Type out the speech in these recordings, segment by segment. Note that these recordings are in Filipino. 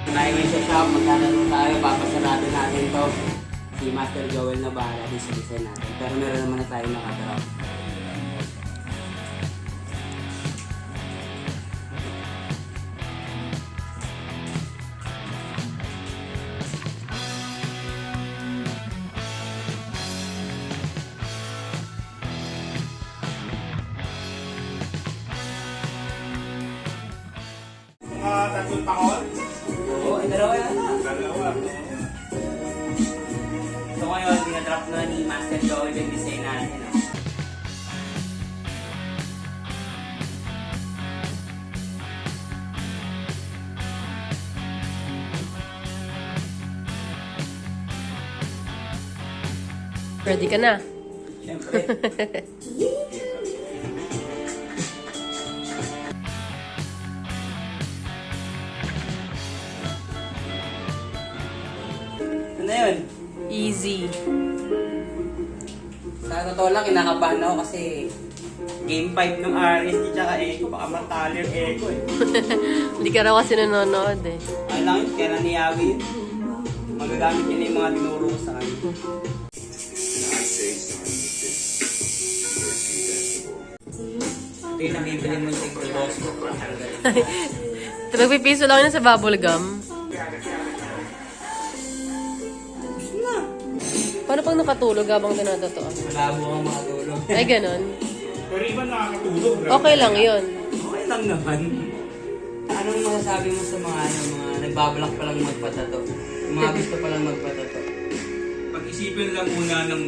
Tayo ngayon sa shop, maglalaro tayo, papasarado natin to. Si Master Joel na bahala din sa design natin. Pero meron naman na tayo nakadraw. Tatlong taon? Oo, dalawa yan na. Dalawa. So ngayon, dinadrop na ni Master Joel yung design natin. No? Ready ka na? Siyempre. Ano yun? Easy. Sa totoo lang, kinakabahan ako kasi Game 5 ng RSD tsaka Echo, baka matalo yung Echo eh. Hindi ka raw kasi nanonood eh. Ayun lang yun, kailan niyawi yun. Magagamit niya na yung mga tinuro ko sa kanya. Ito yung nabibili mo yung tigro-dos ko. Nagpipiso lang yun sa bubble gum. Paano pag nakatulog habang tinatatoan? Malabo kang makatulog. Ay, ganon. Pero iba nakakatulog. Okay lang yun. Okay lang naman. Anong masasabi mo sa mga mga nagbabalak pa lang magpatato? Yung mga gusto pa lang magpatato? Pag-isipin lang muna ng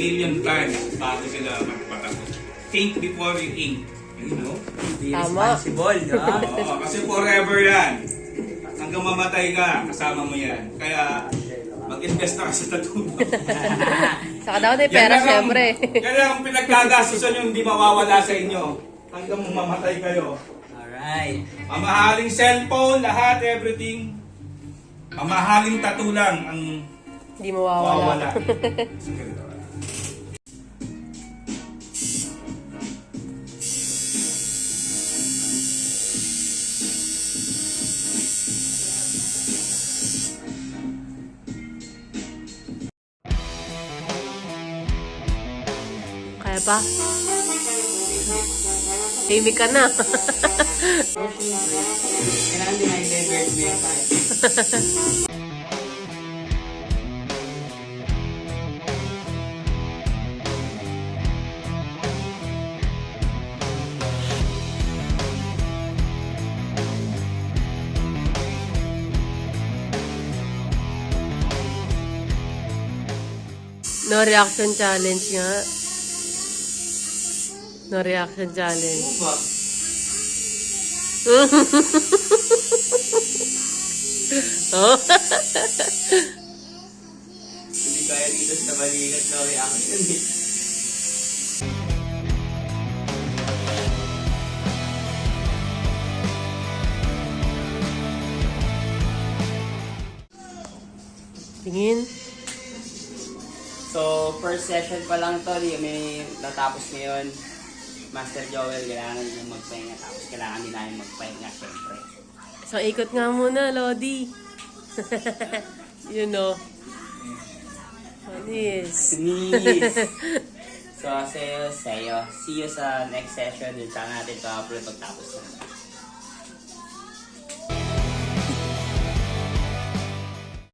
million times bago sila magpatato. Think before you ink. You know? Be Tama. responsible, di ba? Oo, kasi forever yan. Hanggang mamatay ka, kasama mo yan. Kaya mag-invest na ka sa tattoo. Saka daw na pera, syempre. Yan lang ang pinagkagastusan yung hindi mawawala sa inyo. Hanggang mamatay kayo. Alright. Mamahaling cellphone, lahat, everything. Mamahaling tattoo lang ang Hindi mawawala. mawawala. Kaya pa? Himik ka na. Kailangan din ay beverage mo yung kahit. No reaction challenge nga. No reaction challenge. Ano ba? Oh. Hindi kaya dito sa balikat na reaction eh. Tingin. So, first session pa lang to, may natapos ngayon. Master Joel, kailangan din magpahinga. Tapos kailangan din namin magpahinga, syempre. So, ikot nga muna, Lodi. You know. Anis. Sneeze! So, sa'yo. See you sa next session. Dito natin ito upload pagtapos na.